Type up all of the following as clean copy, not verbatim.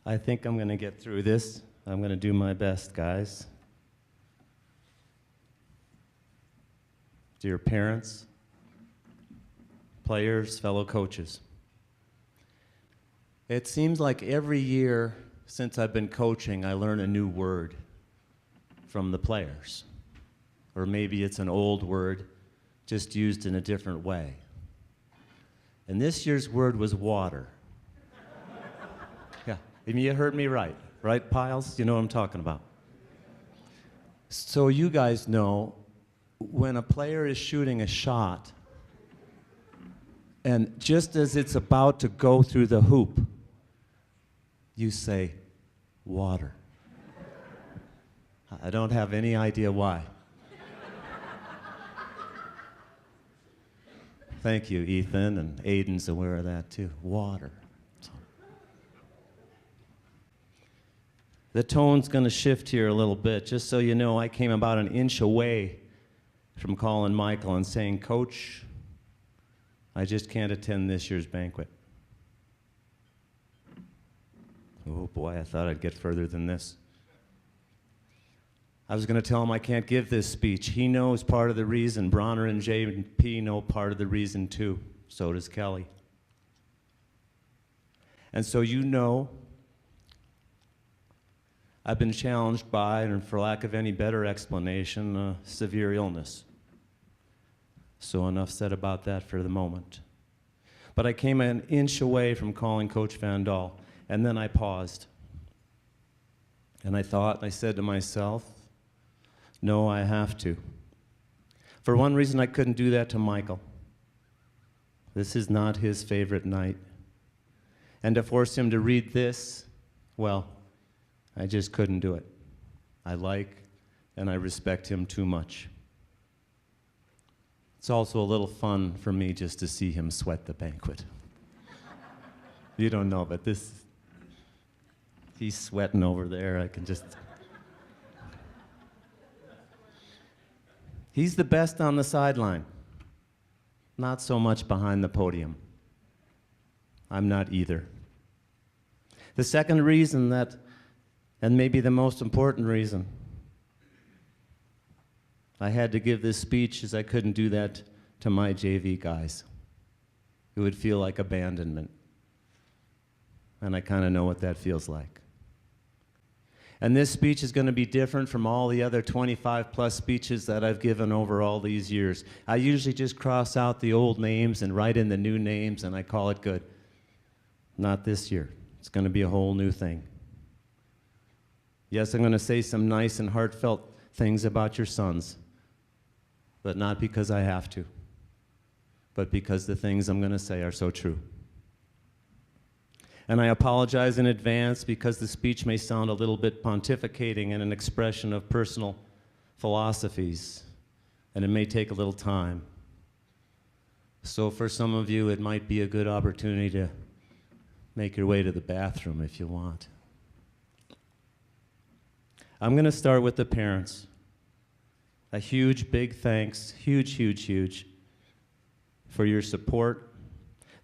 I think I'm going to get through this. I'm going to do my best, guys. Dear parents, players, fellow coaches. It seems like every year since I've been coaching, I learn a new word from the players. Or maybe it's an old word, just used in a different way. And this year's word was water. Yeah, and you heard me right, Piles? You know what I'm talking about. So you guys know, when a player is shooting a shot, and just as it's about to go through the hoop, you say, water. I don't have any idea why. Thank you, Ethan, and Aiden's aware of that too. Water. The tone's going to shift here a little bit. Just so you know, I came about an inch away from calling Michael and saying, Coach, I just can't attend this year's banquet. Oh boy, I thought I'd get further than this. I was going to tell him I can't give this speech. He knows part of the reason. Bronner and JP know part of the reason too. So does Kelly. And so you know, I've been challenged by, and for lack of any better explanation, severe illness. So enough said about that for the moment. But I came an inch away from calling Coach Van Dahl, and then I paused. And I said to myself, no, I have to. For one reason, I couldn't do that to Michael. This is not his favorite night. And to force him to read this, well, I just couldn't do it. I like and I respect him too much. It's also a little fun for me just to see him sweat the banquet. You don't know, but he's sweating over there. I can just... He's the best on the sideline, not so much behind the podium. I'm not either. The second reason that, and maybe the most important reason, I had to give this speech is I couldn't do that to my JV guys. It would feel like abandonment. And I kind of know what that feels like. And this speech is going to be different from all the other 25-plus speeches that I've given over all these years. I usually just cross out the old names and write in the new names, and I call it good. Not this year. It's going to be a whole new thing. Yes, I'm going to say some nice and heartfelt things about your sons, but not because I have to, but because the things I'm going to say are so true. And I apologize in advance because the speech may sound a little bit pontificating and an expression of personal philosophies, and it may take a little time. So for some of you, it might be a good opportunity to make your way to the bathroom if you want. I'm going to start with the parents. A huge, big thanks, huge, for your support.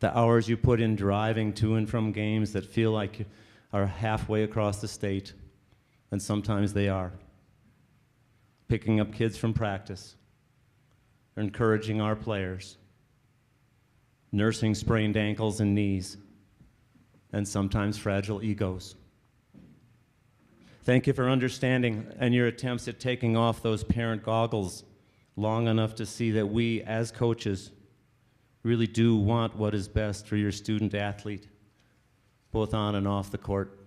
The hours you put in driving to and from games that feel like are halfway across the state, and sometimes they are. Picking up kids from practice, encouraging our players, nursing sprained ankles and knees, and sometimes fragile egos. Thank you for understanding and your attempts at taking off those parent goggles long enough to see that we, as coaches, really do want what is best for your student athlete, both on and off the court.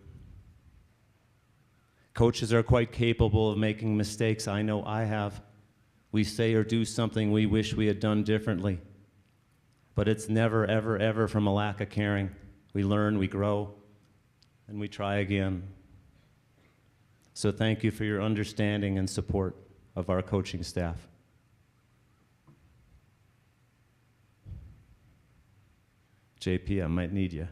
Coaches are quite capable of making mistakes. I know I have. We say or do something we wish we had done differently. But it's never, ever from a lack of caring. We learn, we grow, and we try again. So thank you for your understanding and support of our coaching staff. JP, I might need you.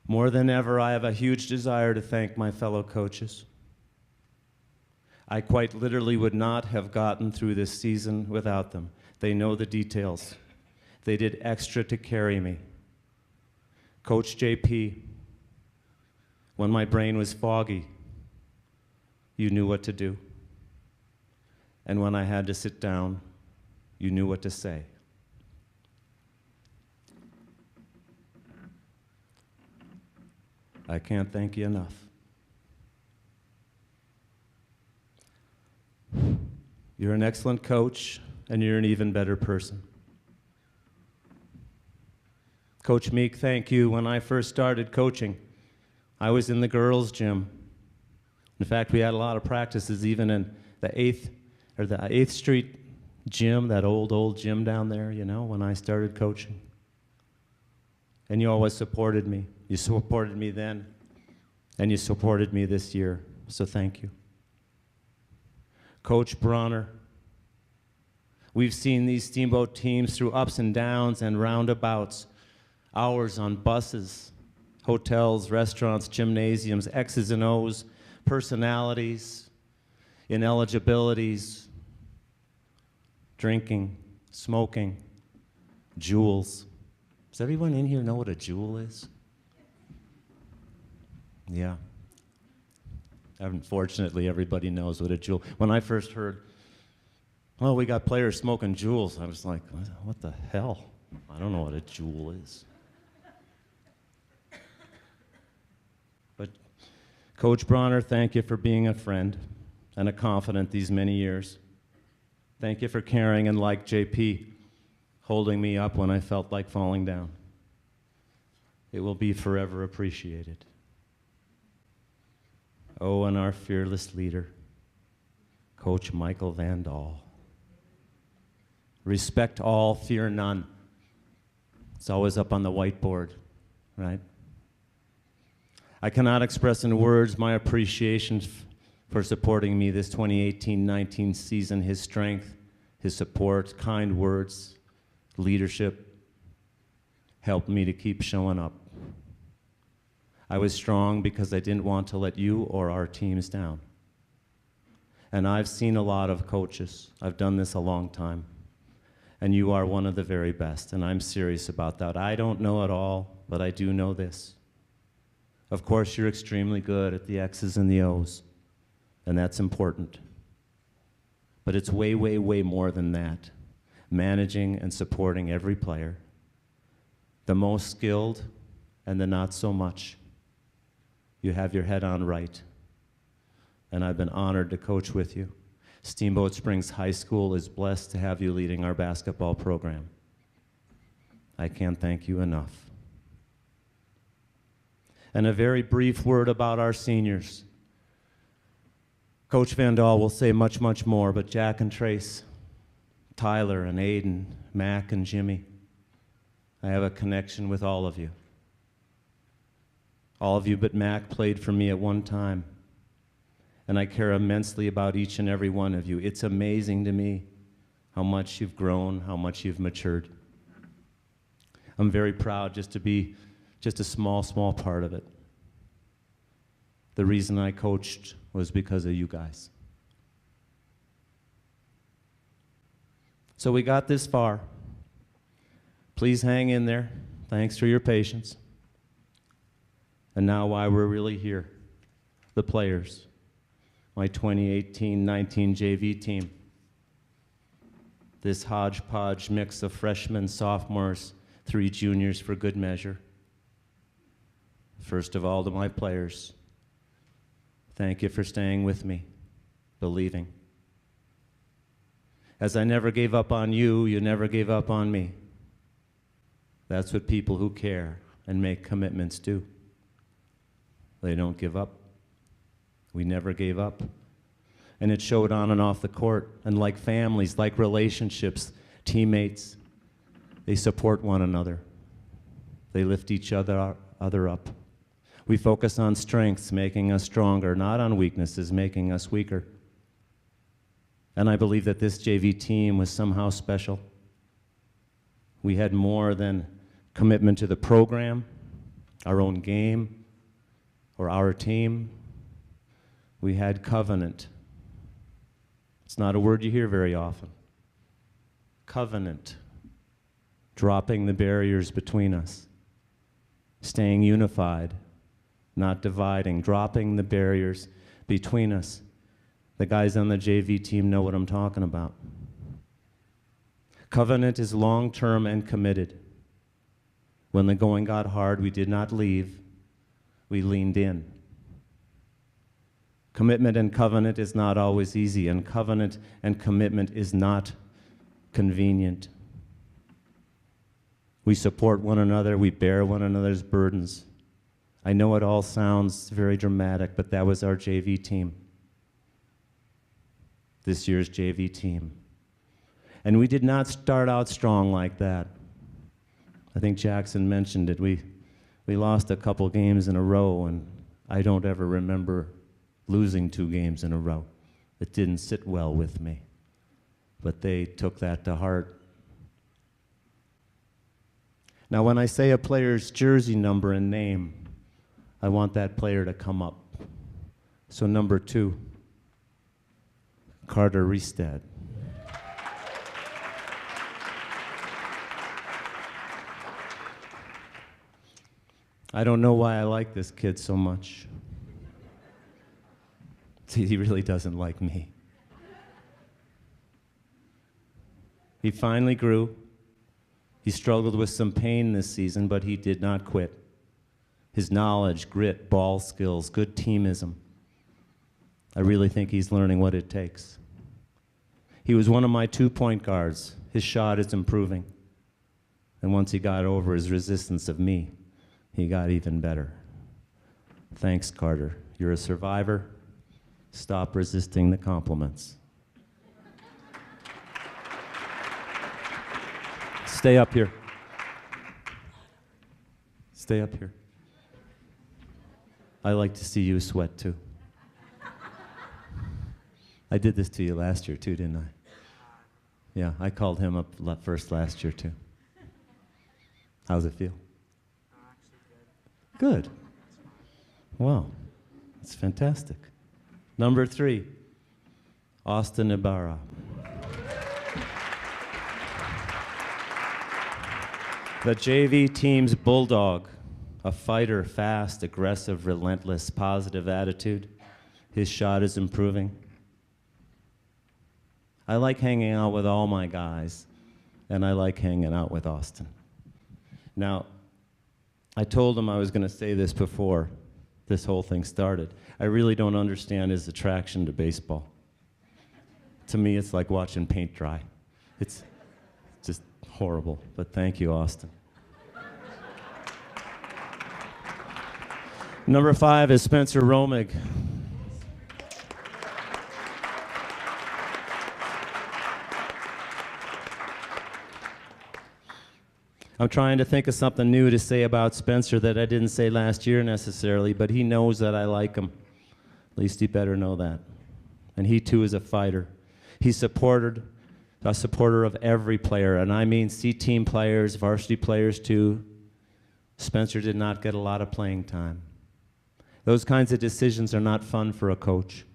More than ever, I have a huge desire to thank my fellow coaches. I quite literally would not have gotten through this season without them. They know the details. They did extra to carry me. Coach JP, when my brain was foggy, you knew what to do. And when I had to sit down, you knew what to say. I can't thank you enough. You're an excellent coach, and you're an even better person. Coach Meek, thank you. When I first started coaching, I was in the girls' gym. In fact, we had a lot of practices even in the 8th Street gym, that old gym down there, you know, when I started coaching. And you always supported me. You supported me then, and you supported me this year, so thank you. Coach Bronner, we've seen these Steamboat teams through ups and downs and roundabouts, hours on buses, hotels, restaurants, gymnasiums, X's and O's, personalities, ineligibilities, drinking, smoking, jewels. Does everyone in here know what a jewel is? Yeah. Unfortunately, everybody knows what a jewel. When I first heard, well, we got players smoking jewels, I was like, what the hell? I don't know what a jewel is. But Coach Bronner, thank you for being a friend and a confidant these many years. Thank you for caring and, like JP, holding me up when I felt like falling down. It will be forever appreciated. Oh, and our fearless leader, Coach Michael Van Dahl. Respect all, fear none. It's always up on the whiteboard, right? I cannot express in words my appreciation for supporting me this 2018-19 season, his strength, his support, kind words, leadership helped me to keep showing up. I was strong because I didn't want to let you or our teams down. And I've seen a lot of coaches. I've done this a long time. And you are one of the very best, and I'm serious about that. I don't know it all, but I do know this. Of course, you're extremely good at the X's and the O's, and that's important. But it's way, way, way more than that. Managing and supporting every player, the most skilled and the not so much. You have your head on right, and I've been honored to coach with you. Steamboat Springs High School is blessed to have you leading our basketball program. I can't thank you enough. And a very brief word about our seniors. Coach Van Dahl will say much, much more, but Jack and Trace, Tyler and Aiden, Mac and Jimmy, I have a connection with all of you. All of you but Mac played for me at one time, and I care immensely about each and every one of you. It's amazing to me how much you've grown, how much you've matured. I'm very proud just to be just a small, small part of it. The reason I coached was because of you guys. So we got this far. Please hang in there. Thanks for your patience. And now why we're really here, the players, my 2018-19 JV team, this hodgepodge mix of freshmen, sophomores, 3 juniors for good measure. First of all, to my players, thank you for staying with me, believing. As I never gave up on you, you never gave up on me. That's what people who care and make commitments do. They don't give up. We never gave up. And it showed on and off the court. And like families, like relationships, teammates, they support one another. They lift each other up. We focus on strengths, making us stronger, not on weaknesses, making us weaker. And I believe that this JV team was somehow special. We had more than commitment to the program, our own game, or our team. We had covenant. It's not a word you hear very often. Covenant. dropping the barriers between us, staying unified, not dividing, dropping the barriers between us. The guys on the JV team know what I'm talking about. Covenant is long-term and committed. When the going got hard, we did not leave, we leaned in. Commitment and covenant is not always easy, and covenant and commitment is not convenient. We support one another, we bear one another's burdens. I know it all sounds very dramatic, but that was our JV team. This year's JV team. And we did not start out strong like that. I think Jackson mentioned it. We lost a couple games in a row, and I don't ever remember losing 2 games in a row. It didn't sit well with me. But they took that to heart. Now, when I say a player's jersey number and name, I want that player to come up. So number 2, Carter Reestad. I don't know why I like this kid so much. See, he really doesn't like me. He finally grew. He struggled with some pain this season, but he did not quit. His knowledge, grit, ball skills, good teamism. I really think he's learning what it takes. He was one of my 2 point guards. His shot is improving. And once he got over his resistance of me, he got even better. Thanks, Carter. You're a survivor. Stop resisting the compliments. Stay up here. Stay up here. I like to see you sweat too. I did this to you last year too, didn't I? Yeah, I called him up first last year too. How's it feel? Good. Wow, that's fantastic. Number 3, Austin Abara. The JV team's bulldog, a fighter, fast, aggressive, relentless, positive attitude. His shot is improving. I like hanging out with all my guys, and I like hanging out with Austin. Now, I told him I was going to say this before this whole thing started. I really don't understand his attraction to baseball. To me, it's like watching paint dry. It's just horrible, but thank you, Austin. Number 5 is Spencer Romig. I'm trying to think of something new to say about Spencer that I didn't say last year necessarily, but he knows that I like him. At least he better know that. And he too is a fighter. He's a supporter of every player, and I mean C-team players, varsity players too. Spencer did not get a lot of playing time. Those kinds of decisions are not fun for a coach.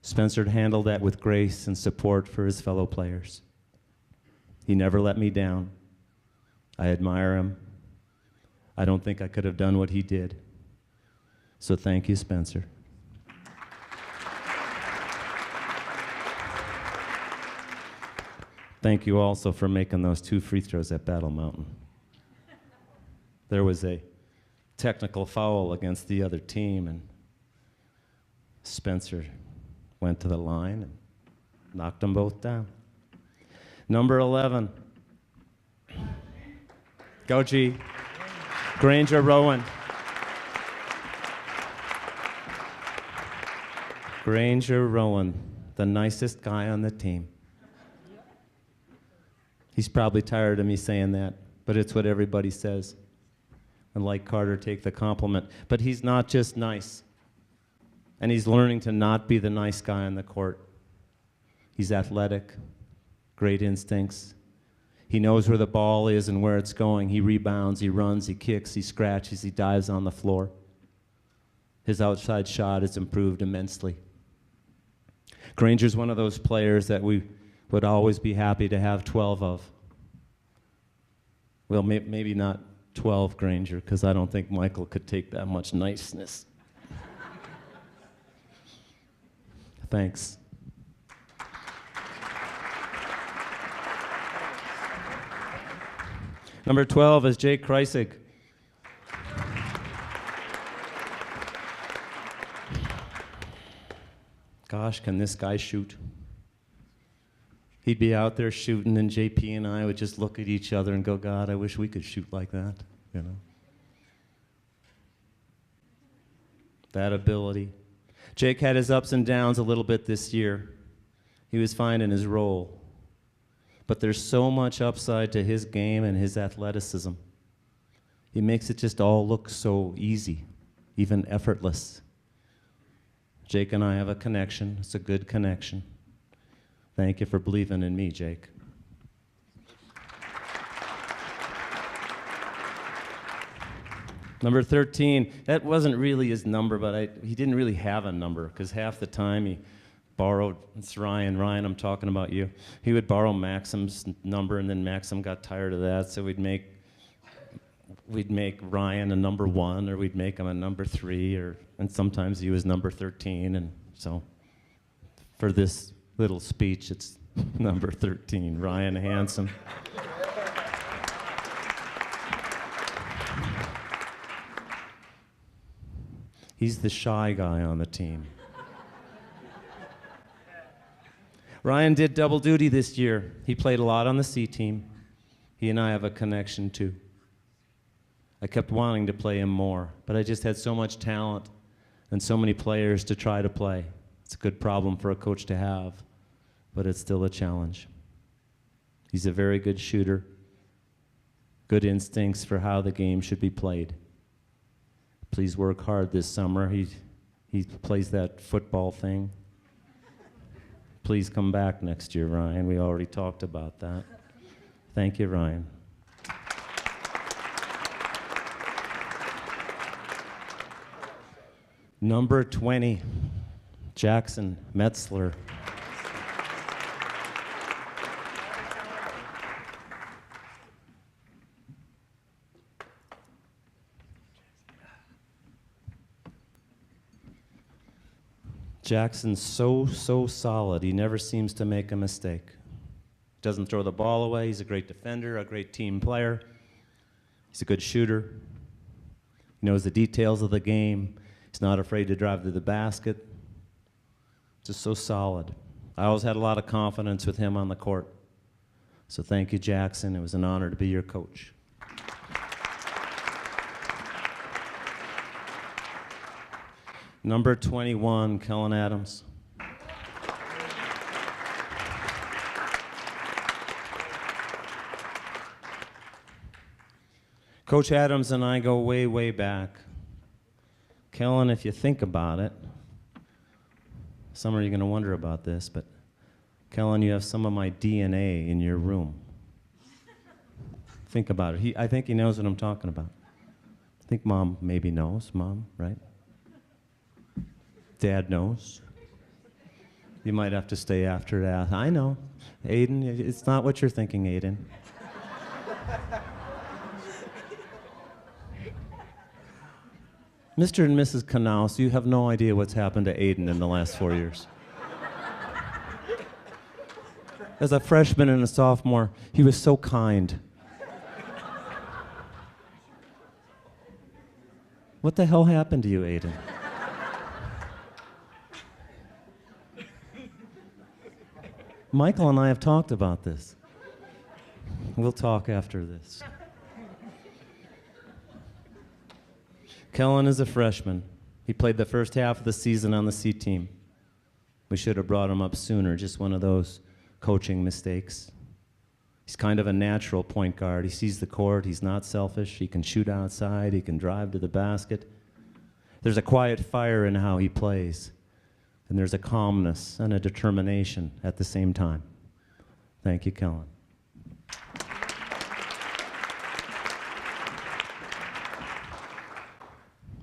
Spencer handled that with grace and support for his fellow players. He never let me down. I admire him. I don't think I could have done what he did. So thank you, Spencer. Thank you also for making those 2 free throws at Battle Mountain. There was a technical foul against the other team, and Spencer went to the line and knocked them both down. Number 11. Go G. Granger Rowan. Granger Rowan, the nicest guy on the team. He's probably tired of me saying that, but it's what everybody says. And like Carter, take the compliment. But he's not just nice. And he's learning to not be the nice guy on the court. He's athletic, great instincts. He knows where the ball is and where it's going. He rebounds, he runs, he kicks, he scratches, he dives on the floor. His outside shot has improved immensely. Granger's one of those players that we would always be happy to have 12 of. Well, maybe not 12 Granger, because I don't think Michael could take that much niceness. Thanks. Number 12 is Jake Kreisig. Gosh, can this guy shoot? He'd be out there shooting, and JP and I would just look at each other and go, God, I wish we could shoot like that, you know. That ability. Jake had his ups and downs a little bit this year. He was finding his role. But there's so much upside to his game and his athleticism. He makes it just all look so easy, even effortless. Jake and I have a connection. It's a good connection. Thank you for believing in me, Jake. Number 13, that wasn't really his number, but he didn't really have a number, because half the time he borrowed, it's Ryan, I'm talking about you. He would borrow Maxim's number, and then Maxim got tired of that, so we'd make Ryan a number 1, or we'd make him a number 3, and sometimes he was number 13, and so for this little speech, it's number 13, Ryan Hansen. He's the shy guy on the team. Ryan did double duty this year. He played a lot on the C team. He and I have a connection too. I kept wanting to play him more, but I just had so much talent and so many players to try to play. It's a good problem for a coach to have, but it's still a challenge. He's a very good shooter, good instincts for how the game should be played. Please work hard this summer. He plays that football thing. Please come back next year, Ryan. We already talked about that. Thank you, Ryan. Number 20, Jackson Metzler. Jackson's so solid. He never seems to make a mistake. Doesn't throw the ball away. He's a great defender, a great team player. He's a good shooter. He knows the details of the game. He's not afraid to drive to the basket. Just so solid. I always had a lot of confidence with him on the court. So thank you, Jackson. It was an honor to be your coach. Number 21, Aiden Adams. Coach Adams and I go way, way back. Kellen, if you think about it, some of you are going to wonder about this, but Kellen, you have some of my DNA in your room. Think about it. I think he knows what I'm talking about. I think Mom maybe knows. Mom, right? Dad knows. You might have to stay after that. I know. Aiden, it's not what you're thinking, Aiden. Mr. and Mrs. Knaus, you have no idea what's happened to Aiden in the last 4 years. As a freshman and a sophomore, he was so kind. What the hell happened to you, Aiden? Michael and I have talked about this. We'll talk after this. Kellen is a freshman. He played the first half of the season on the C team. We should have brought him up sooner, just one of those coaching mistakes. He's kind of a natural point guard. He sees the court, he's not selfish, he can shoot outside, he can drive to the basket. There's a quiet fire in how he plays. And there's a calmness and a determination at the same time. Thank you, Kellen.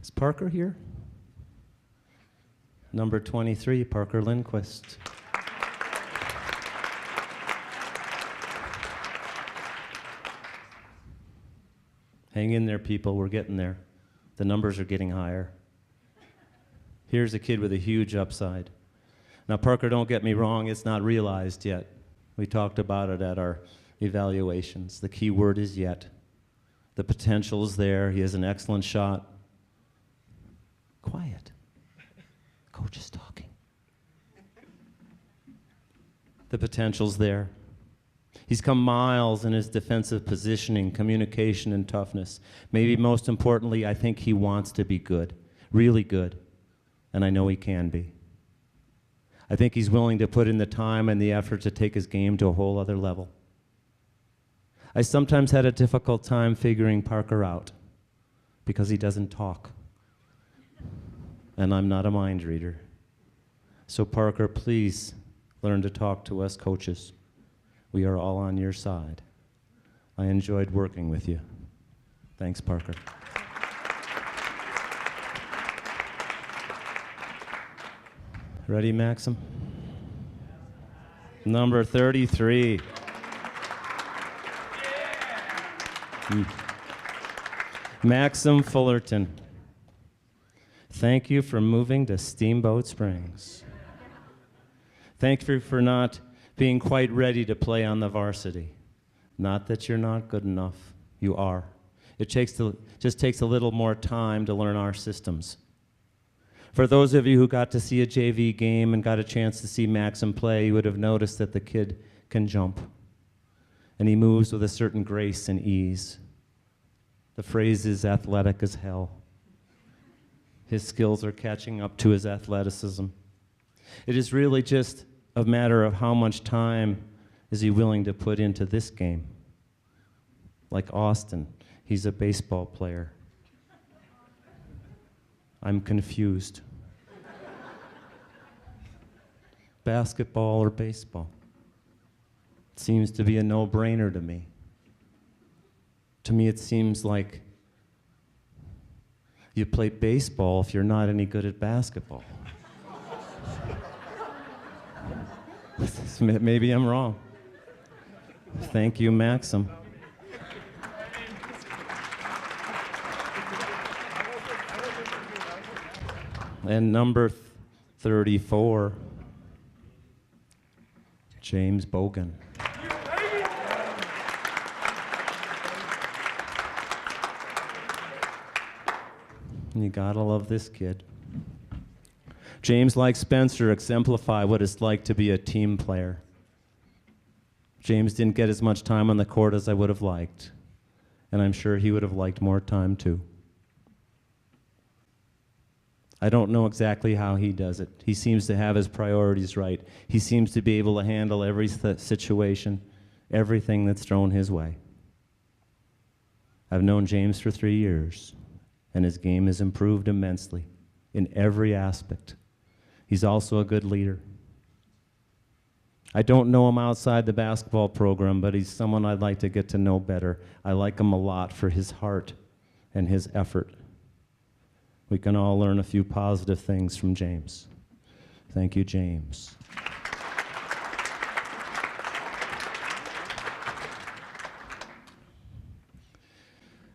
Is Parker here? Number 23, Parker Lindquist. Hang in there, people. We're getting there. The numbers are getting higher. Here's a kid with a huge upside. Now, Parker, don't get me wrong, it's not realized yet. We talked about it at our evaluations. The key word is yet. The potential is there. He has an excellent shot. Quiet. Coach is talking. The potential's there. He's come miles in his defensive positioning, communication, and toughness. Maybe most importantly, I think he wants to be good, really good, and I know he can be. I think he's willing to put in the time and the effort to take his game to a whole other level. I sometimes had a difficult time figuring Parker out because he doesn't talk, and I'm not a mind reader. So Parker, please learn to talk to us coaches. We are all on your side. I enjoyed working with you. Thanks, Parker. Ready, Maxim? Number 33. Maxim Fullerton. Thank you for moving to Steamboat Springs. Thank you for not being quite ready to play on the varsity. Not that you're not good enough. You are. It just takes a little more time to learn our systems. For those of you who got to see a JV game and got a chance to see Maxim play, you would have noticed that the kid can jump. And he moves with a certain grace and ease. The phrase is athletic as hell. His skills are catching up to his athleticism. It is really just a matter of how much time is he willing to put into this game. Like Austin, he's a baseball player. I'm confused. Basketball or baseball? It seems to be a no-brainer to me. To me, it seems like you play baseball if you're not any good at basketball. Maybe I'm wrong. Thank you, Maxim. And number 34, James Bogan. You gotta love this kid. James, like Spencer, exemplify what it's like to be a team player. James didn't get as much time on the court as I would have liked, and I'm sure he would have liked more time too. I don't know exactly how he does it. He seems to have his priorities right. He seems to be able to handle every situation, everything that's thrown his way. I've known James for 3 years, and his game has improved immensely in every aspect. He's also a good leader. I don't know him outside the basketball program, but he's someone I'd like to get to know better. I like him a lot for his heart and his effort. We can all learn a few positive things from James. Thank you, James.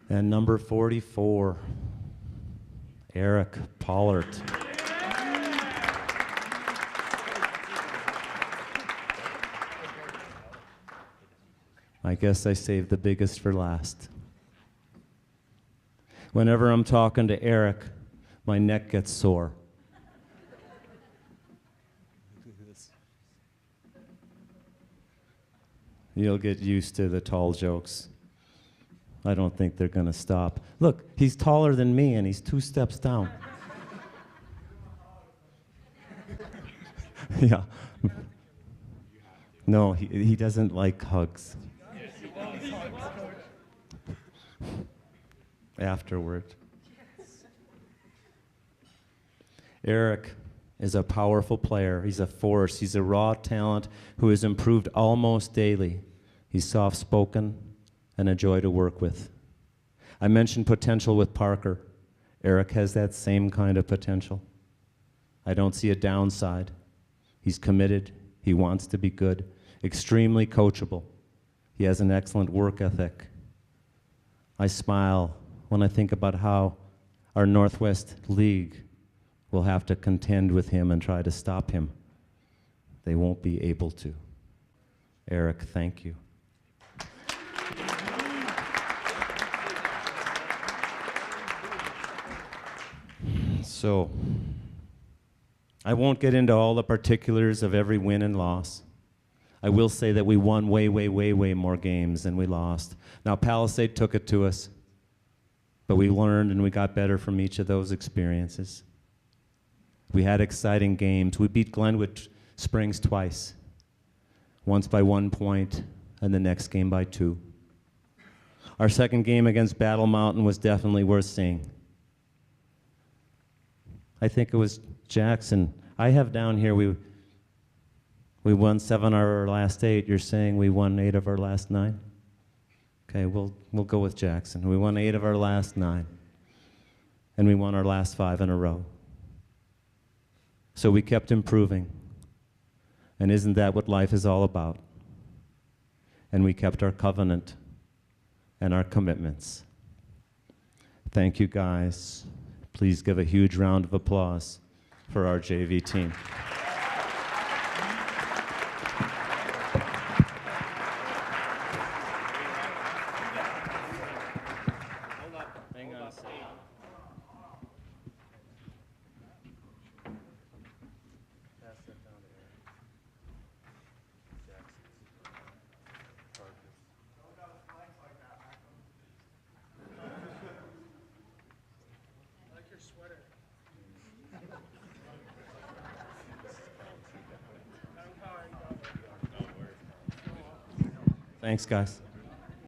And number 44, Eric Pollard. I guess I saved the biggest for last. Whenever I'm talking to Eric, my neck gets sore. You'll get used to the tall jokes. I don't think they're going to stop. Look, he's taller than me, and he's 2 steps down. Yeah. No, he doesn't like hugs. Afterward. Eric is a powerful player. He's a force. He's a raw talent who has improved almost daily. He's soft-spoken and a joy to work with. I mentioned potential with Parker. Eric has that same kind of potential. I don't see a downside. He's committed. He wants to be good. Extremely coachable. He has an excellent work ethic. I smile when I think about how our Northwest League will have to contend with him and try to stop him. They won't be able to. Eric, thank you. So, I won't get into all the particulars of every win and loss. I will say that we won way, way, way, way more games than we lost. Now, Palisade took it to us, but we learned and we got better from each of those experiences. We had exciting games. We beat Glenwood Springs twice, once by 1 point and the next game by 2. Our second game against Battle Mountain was definitely worth seeing. I think it was Jackson. I have down here we won 7 of our last 8. You're saying we won 8 of our last 9? Okay, we'll go with Jackson. We won 8 of our last 9. And we won our last 5 in a row. So we kept improving. And isn't that what life is all about? And we kept our covenant and our commitments. Thank you, guys. Please give a huge round of applause for our JV team. Hold up. Hang on a second. Pass that down to Eric. Jackson. Thanks, guys.